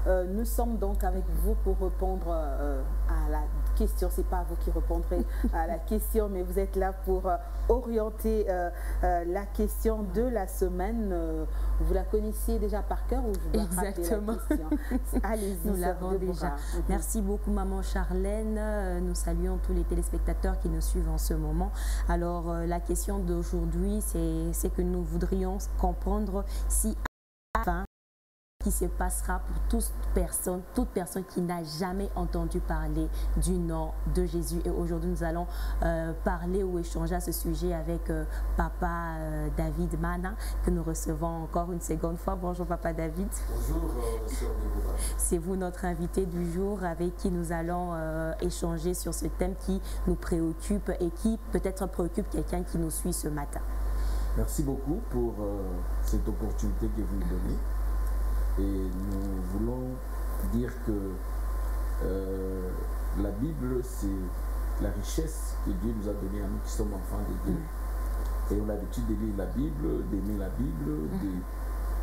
Nous sommes donc avec vous pour répondre à la question. C'est pas vous qui répondrez à la question, mais vous êtes là pour orienter la question de la semaine. Vous la connaissiez déjà par cœur ou je dois rappeler la question? Allez-y, nous l'avons déjà. Merci beaucoup, maman Charlène. Nous saluons tous les téléspectateurs qui nous suivent en ce moment. Alors, la question d'aujourd'hui, c'est que nous voudrions comprendre si à la fin, qui se passera pour toute personne qui n'a jamais entendu parler du nom de Jésus. Et aujourd'hui, nous allons parler ou échanger à ce sujet avec Papa David Mana, que nous recevons encore une seconde fois. Bonjour, Papa David. Bonjour, Sœur Déborah. C'est vous notre invité du jour avec qui nous allons échanger sur ce thème qui nous préoccupe et qui peut-être préoccupe quelqu'un qui nous suit ce matin. Merci beaucoup pour cette opportunité que vous nous donnez. Et nous voulons dire que la Bible, c'est la richesse que Dieu nous a donnée à nous qui sommes enfants de Dieu. Et on a l'habitude de lire la Bible, d'aimer la Bible, de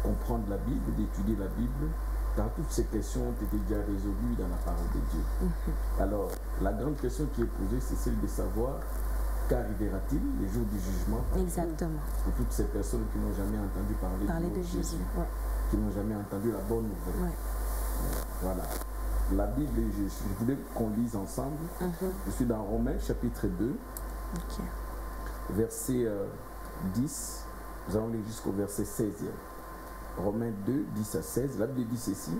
comprendre la Bible, d'étudier la Bible, car toutes ces questions ont été déjà résolues dans la parole de Dieu. Alors, la grande question qui est posée, c'est celle de savoir qu'arrivera-t-il les jours du jugement pour toutes ces personnes qui n'ont jamais entendu parler de Jésus. Qui n'ont jamais entendu la bonne nouvelle. Voilà. La Bible, je voulais qu'on lise ensemble. Je suis dans Romains chapitre 2, verset 10. Nous allons lire jusqu'au verset 16e. Romains 2, 10 à 16. La Bible dit ceci.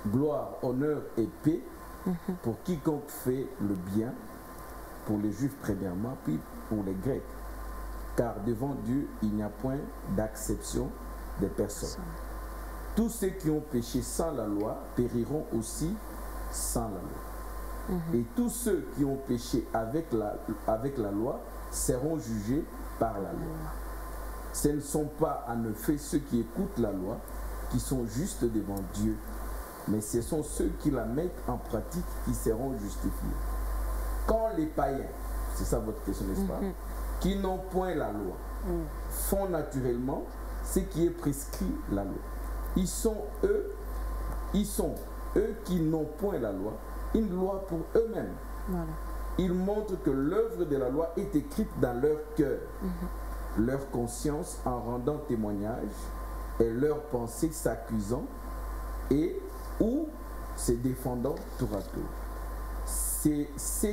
Gloire, honneur et paix pour quiconque fait le bien, pour les Juifs premièrement, puis pour les Grecs. Car devant Dieu, il n'y a point d'acception des personnes. Tous ceux qui ont péché sans la loi périront aussi sans la loi. Et tous ceux qui ont péché avec la loi seront jugés par la loi. Ce ne sont pas en effet ceux qui écoutent la loi qui sont justes devant Dieu, mais ce sont ceux qui la mettent en pratique qui seront justifiés. Quand les païens, c'est ça votre question, n'est-ce pas, qui n'ont point la loi, font naturellement ce qui est prescrit la loi. Ils sont eux qui n'ont point la loi, une loi pour eux-mêmes. Ils montrent que l'œuvre de la loi est écrite dans leur cœur, leur conscience en rendant témoignage et leur pensée s'accusant et ou se défendant tour à tour. C'est ce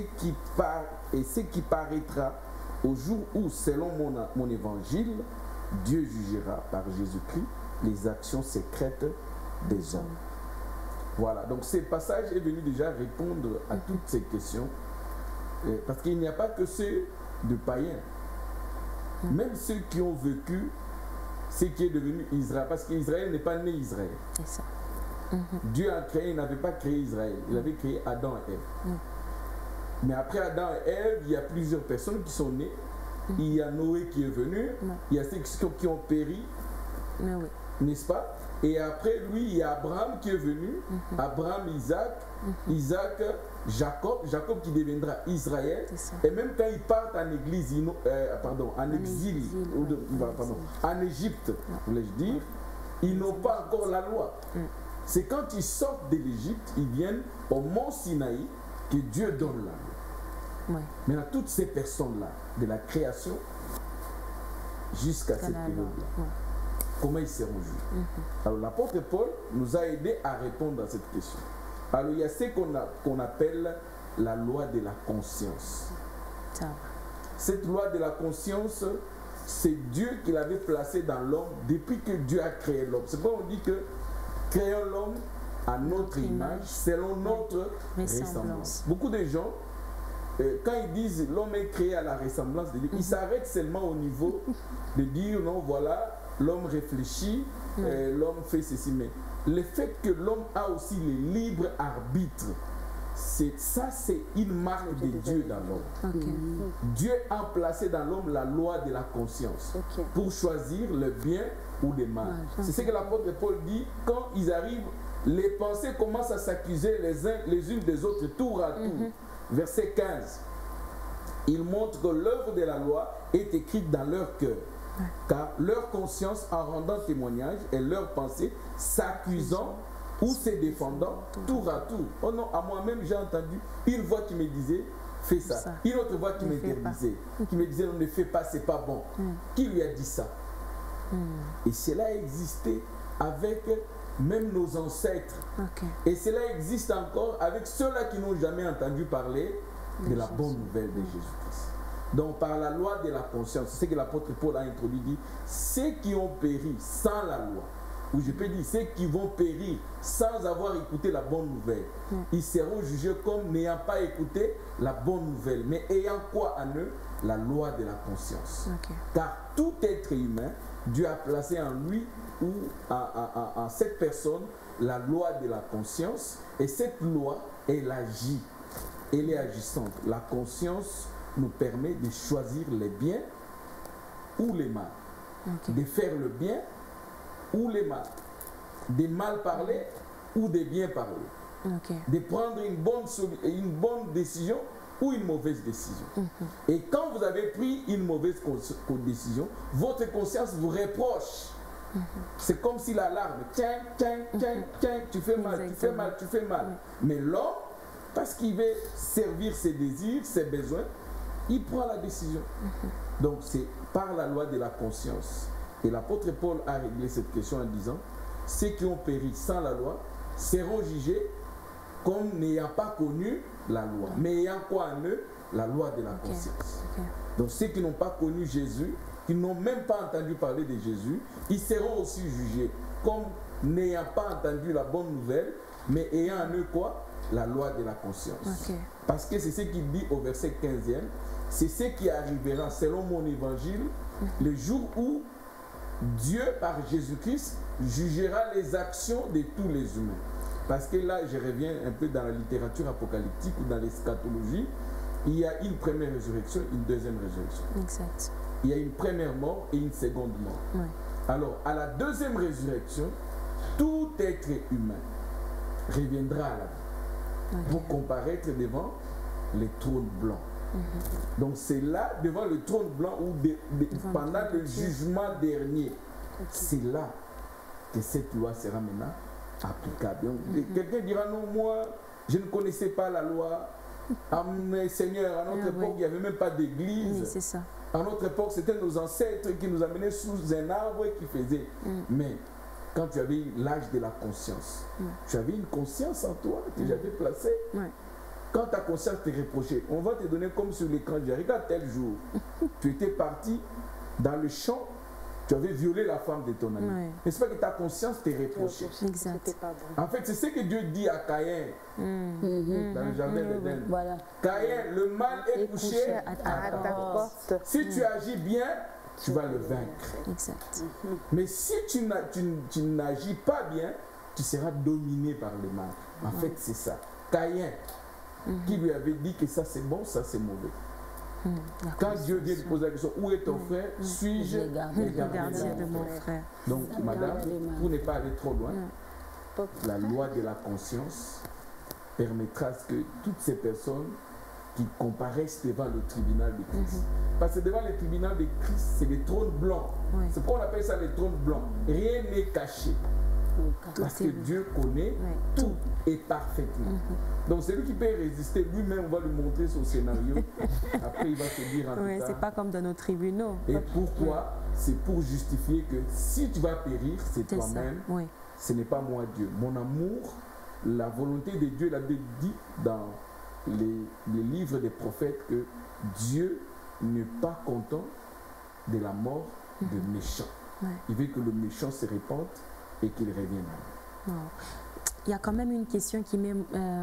qui paraîtra au jour où, selon mon évangile, Dieu jugera par Jésus-Christ les actions secrètes des hommes. Voilà, donc ce passage est venu déjà répondre à toutes ces questions, parce qu'il n'y a pas que ceux de païens, même ceux qui ont vécu ce qui est devenu Israël, parce qu'Israël n'est pas né Israël. C'est ça. Dieu a créé, il n'avait pas créé Israël, il avait créé Adam et Ève. Mais après Adam et Ève, il y a plusieurs personnes qui sont nées. Il y a Noé qui est venu, il y a ceux qui ont péri, n'est-ce pas? Et après lui, il y a Abraham qui est venu, Abraham, Isaac, Jacob qui deviendra Israël. Et même quand ils partent en exil, en Égypte, voulais-je dire, ils n'ont pas encore la loi. C'est quand ils sortent de l'Égypte, ils viennent au mont Sinaï que Dieu donne la loi. Maintenant, toutes ces personnes-là, de la création jusqu'à cette période-là, comment ils seront jugés? Alors, l'apôtre Paul nous a aidés à répondre à cette question. Alors, il y a ce qu'on appelle la loi de la conscience. Cette loi de la conscience, c'est Dieu qui l'avait placée dans l'homme depuis que Dieu a créé l'homme. C'est pourquoi on dit que créons l'homme à notre image, selon notre ressemblance. Beaucoup de gens, quand ils disent l'homme est créé à la ressemblance de Dieu, ils s'arrêtent seulement au niveau de dire non, voilà, l'homme réfléchit, l'homme fait ceci. Mais le fait que l'homme a aussi le libre arbitre, c'est une marque de Dieu dans l'homme. Dieu a placé dans l'homme la loi de la conscience pour choisir le bien ou le mal. C'est ce que l'apôtre Paul dit, quand ils arrivent, les pensées commencent à s'accuser les unes des autres, tour à tour. Verset 15. Il montre que l'œuvre de la loi est écrite dans leur cœur, car leur conscience en rendant témoignage et leur pensée s'accusant ou se défendant tour à tour. Oh non, à moi-même, j'ai entendu une voix qui me disait, fais ça. Une autre voix qui m'interdisait, qui me disait, ne fais pas, c'est pas bon. Qui lui a dit ça? Et cela existait avec même nos ancêtres. Et cela existe encore avec ceux-là qui n'ont jamais entendu parler de la bonne nouvelle de Jésus-Christ. Donc par la loi de la conscience, c'est ce que l'apôtre Paul a introduit, dit, ceux qui ont péri sans la loi, ou je peux dire ceux qui vont périr sans avoir écouté la bonne nouvelle, ils seront jugés comme n'ayant pas écouté la bonne nouvelle, mais ayant quoi en eux? La loi de la conscience. Car tout être humain, Dieu a placé en lui ou en cette personne la loi de la conscience, et cette loi, elle agit, elle est agissante. La conscience nous permet de choisir les biens ou les mal, de faire le bien ou les mal, de mal parler ou de bien parler, de prendre une bonne décision ou une mauvaise décision. Et quand vous avez pris une mauvaise décision, votre conscience vous reproche. C'est comme si l'alarme, tiens, tu fais mal, tu fais mal, tu fais mal. Mais l'homme, parce qu'il veut servir ses désirs, ses besoins, il prend la décision. Donc c'est par la loi de la conscience. Et l'apôtre Paul a réglé cette question en disant, ceux qui ont péri sans la loi seront jugés comme n'ayant pas connu la loi, mais ayant quoi en eux? La loi de la conscience. Donc ceux qui n'ont pas connu Jésus, qui n'ont même pas entendu parler de Jésus, ils seront aussi jugés comme n'ayant pas entendu la bonne nouvelle, mais ayant en eux quoi? La loi de la conscience. Parce que c'est ce qu'il dit au verset 15e, c'est ce qui arrivera selon mon évangile, le jour où Dieu, par Jésus-Christ, jugera les actions de tous les humains. Parce que là, je reviens un peu dans la littérature apocalyptique ou dans l'eschatologie, il y a une première résurrection, une deuxième résurrection. Exact. Il y a une première mort et une seconde mort. Alors, à la deuxième résurrection, tout être humain reviendra à la vie pour comparaître devant les trônes blancs. Donc c'est là, devant le trône blanc, ou pendant le jugement dernier, c'est là que cette loi sera maintenant applicable. Quelqu'un dira, non, moi, je ne connaissais pas la loi. Ah, mais Seigneur, à notre époque, il n'y avait même pas d'église. C'est ça. À notre époque, c'était nos ancêtres qui nous amenaient sous un arbre et qui faisaient. Mais quand tu avais l'âge de la conscience, tu avais une conscience en toi que j'avais placée. Quand ta conscience te reprochait, on va te donner comme sur l'écran, regarde tel jour, tu étais parti dans le champ, tu avais violé la femme de ton ami. N'est-ce pas que ta conscience te reprochait? Exact. En fait, c'est ce que Dieu dit à Caïn dans le jardin d'Éden. Caïn, le mal est couché à ta porte. Si tu agis bien, tu vas le vaincre. Exact. Mais si tu n'agis pas bien, tu seras dominé par le mal. En fait, c'est ça. Caïn, qui lui avait dit que ça c'est bon, ça c'est mauvais. Quand Dieu vient lui poser la question, où est ton frère? Suis-je le gardien de mon frère? Donc, madame, pour ne pas aller trop loin, la loi de la conscience permettra à ce que toutes ces personnes qui comparaissent devant le tribunal de Christ, parce que devant le tribunal de Christ, c'est le trône blanc. C'est pourquoi on appelle ça le trône blanc. Rien n'est caché. Parce que Dieu connaît tout et parfaitement. Donc c'est lui qui peut résister. Lui-même, on va lui montrer son scénario. Après, il va se dire en tout cas. C'est pas comme dans nos tribunaux. Et pourquoi? C'est pour justifier que si tu vas périr, c'est toi-même. Ce n'est pas moi, Dieu. Mon amour, la volonté de Dieu, la Bible dit dans les livres des prophètes que Dieu n'est pas content de la mort de méchants. Il veut que le méchant se répande et qu'il revienne. Il y a quand même une question qui m'est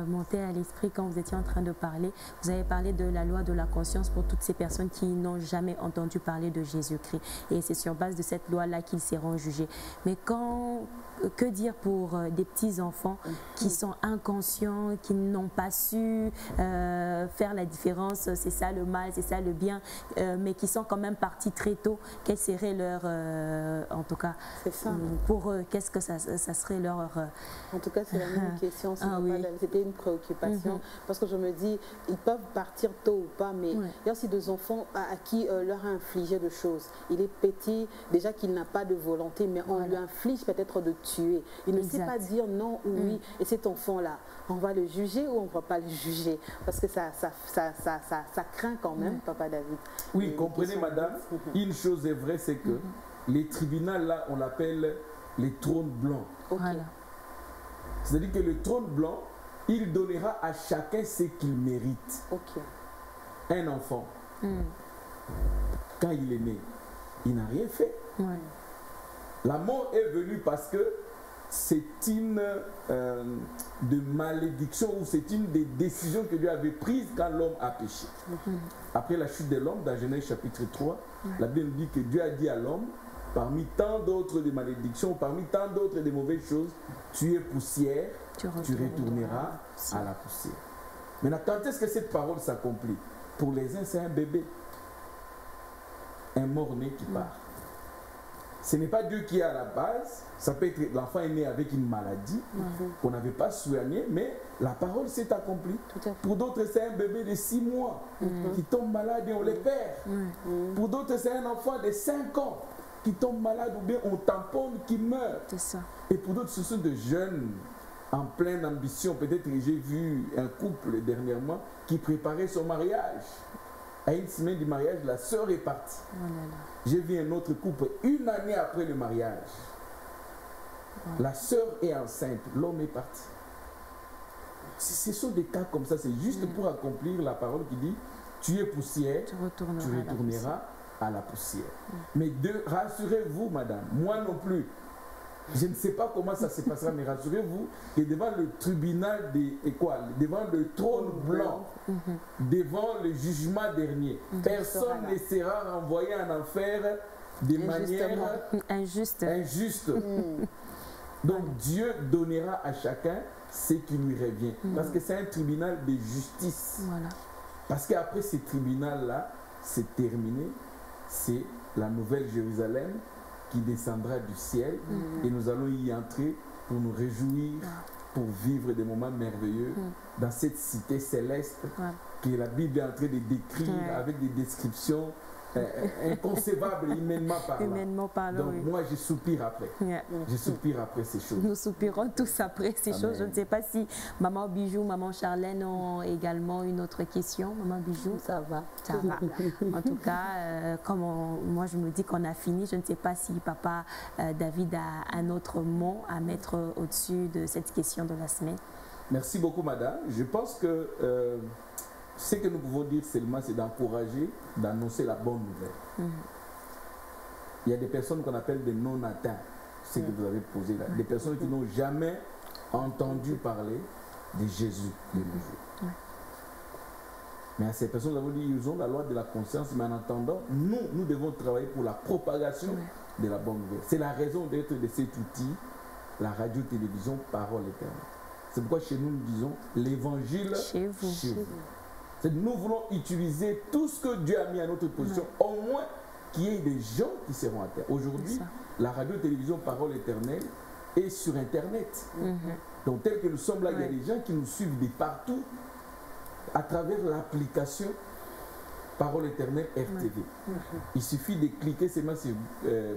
montée à l'esprit quand vous étiez en train de parler. Vous avez parlé de la loi de la conscience pour toutes ces personnes qui n'ont jamais entendu parler de Jésus-Christ. Et c'est sur base de cette loi-là qu'ils seront jugés. Mais que dire pour des petits-enfants qui sont inconscients, qui n'ont pas su faire la différence, c'est ça le mal, c'est ça le bien, mais qui sont quand même partis très tôt. Quelle serait leur, en tout cas, pour eux, qu'est-ce que ça serait leur... En tout tout cas, c'est la même question. C'était une préoccupation parce que je me dis, ils peuvent partir tôt ou pas, mais il y a aussi des enfants à qui leur a infligé des choses. Il est petit, déjà qu'il n'a pas de volonté, mais on lui inflige peut-être de tuer. Il ne sait pas dire non ou oui. Et cet enfant-là, on va le juger ou on ne va pas le juger? Parce que ça craint quand même, Papa David. Oui, comprenez, madame, une chose est vraie, c'est que les tribunaux, là, on l'appelle les trônes blancs. Voilà. C'est-à-dire que le trône blanc, il donnera à chacun ce qu'il mérite. Un enfant, quand il est né, il n'a rien fait. La mort est venue parce que c'est une de malédiction ou c'est une des décisions que Dieu avait prises quand l'homme a péché. Après la chute de l'homme, dans Genèse chapitre 3, la Bible dit que Dieu a dit à l'homme, parmi tant d'autres de malédictions, parmi tant d'autres de mauvaises choses, tu es poussière, tu retourneras à la poussière. Maintenant, quand est-ce que cette parole s'accomplit? Pour les uns, c'est un bébé, un mort-né qui part. Ce n'est pas Dieu qui est à la base. Ça peut être l'enfant est né avec une maladie qu'on n'avait pas soignée, mais la parole s'est accomplie. Pour d'autres, c'est un bébé de 6 mois qui tombe malade et on les perd. Pour d'autres, c'est un enfant de 5 ans qui tombe malade ou bien on tamponne, qui meurt. Et pour d'autres, ce sont des jeunes en pleine ambition. Peut-être que j'ai vu un couple dernièrement qui préparait son mariage. À une semaine du mariage, la sœur est partie. J'ai vu un autre couple 1 année après le mariage. La sœur est enceinte, l'homme est parti. Ce sont des cas comme ça, c'est juste pour accomplir la parole qui dit tu es poussière, tu retourneras à la poussière. Mais rassurez-vous, madame, moi non plus. Je ne sais pas comment ça se passera, mais rassurez-vous que devant le tribunal devant le trône blanc, devant le jugement dernier, personne ne sera renvoyé en enfer de manière injuste. Donc Dieu donnera à chacun ce qui lui revient. Parce que c'est un tribunal de justice. Parce qu'après ce tribunal-là, c'est terminé. C'est la nouvelle Jérusalem qui descendra du ciel et nous allons y entrer pour nous réjouir, pour vivre des moments merveilleux dans cette cité céleste que la Bible est en train de décrire avec des descriptions inconcevables humainement parlant. Donc moi je soupire après. Je soupire après ces choses. Nous soupirons tous après ces choses. Je ne sais pas si Maman Bijou, Maman Charlène ont également une autre question. Maman Bijou, ça va. Ça va. En tout cas, comme moi je me dis qu'on a fini, je ne sais pas si Papa David a un autre mot à mettre au-dessus de cette question de la semaine. Merci beaucoup, madame. Je pense que ce que nous pouvons dire seulement, c'est d'encourager, d'annoncer la bonne nouvelle. Il y a des personnes qu'on appelle des non-atteints, ce que vous avez posé là. Des personnes qui n'ont jamais entendu parler de Jésus de nos jours. Mais à ces personnes, nous avons dit, ils ont la loi de la conscience, mais en attendant, nous devons travailler pour la propagation de la bonne nouvelle. C'est la raison d'être de cet outil, la radio-télévision Parole Éternelle. C'est pourquoi chez nous, nous disons l'évangile chez vous. Nous voulons utiliser tout ce que Dieu a mis à notre position, au moins qu'il y ait des gens qui seront à terre. Aujourd'hui, la radio-télévision Parole Éternelle est sur Internet. Donc, tel que nous sommes là, il y a des gens qui nous suivent de partout à travers l'application Parole Éternelle RTV. Il suffit de cliquer seulement sur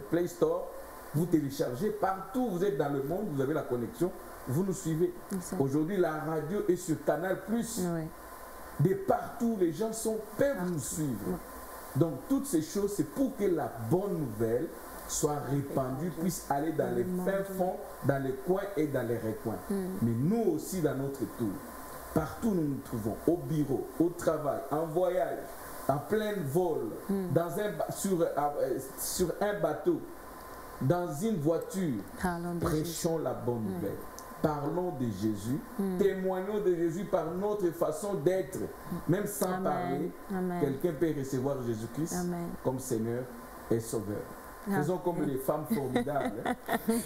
Play Store, vous téléchargez partout, vous êtes dans le monde, vous avez la connexion, vous nous suivez. Aujourd'hui, la radio est sur Canal+. De partout, les gens peuvent nous suivre. Donc, toutes ces choses, c'est pour que la bonne nouvelle soit répandue, puisse aller dans les fins fonds, dans les coins et dans les recoins. Mais nous aussi, dans notre tour, partout nous nous trouvons, au bureau, au travail, en voyage, en plein vol, sur un bateau, dans une voiture, prêchons la bonne nouvelle. Parlons de Jésus, témoignons de Jésus par notre façon d'être, même sans parler. Quelqu'un peut recevoir Jésus-Christ comme Seigneur et Sauveur. Faisons comme les femmes formidables.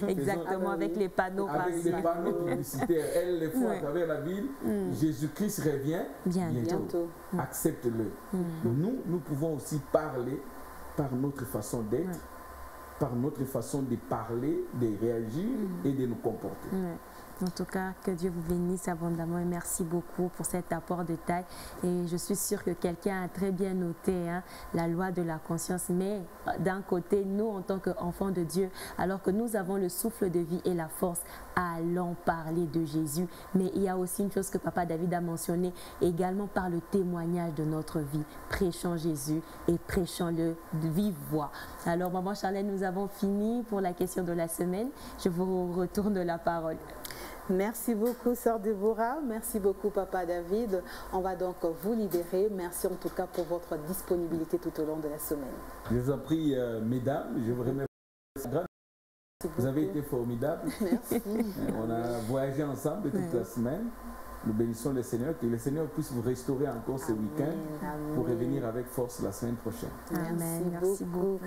Exactement, avec les panneaux. Avec les panneaux publicitaires. Elles les font à travers la ville. Jésus-Christ revient bientôt. Accepte-le. Nous pouvons aussi parler par notre façon d'être, par notre façon de parler, de réagir et de nous comporter. En tout cas, que Dieu vous bénisse abondamment et merci beaucoup pour cet apport de taille. Et je suis sûre que quelqu'un a très bien noté la loi de la conscience. Mais d'un côté, nous, en tant qu'enfants de Dieu, alors que nous avons le souffle de vie et la force, allons parler de Jésus. Mais il y a aussi une chose que Papa David a mentionné également par le témoignage de notre vie. Prêchons Jésus et prêchons-le de vive voix. Alors, Maman Charlène, nous avons fini pour la question de la semaine. Je vous retourne la parole. Merci beaucoup, Sœur Déborah. Merci beaucoup, Papa David. On va donc vous libérer. Merci en tout cas pour votre disponibilité tout au long de la semaine. Je vous en prie, mesdames, je vous remercie. Vous avez été formidables. Merci. On a voyagé ensemble toute la semaine. Nous bénissons le Seigneur, que le Seigneur puisse vous restaurer encore ce week-end pour revenir avec force la semaine prochaine. Amen. Merci beaucoup.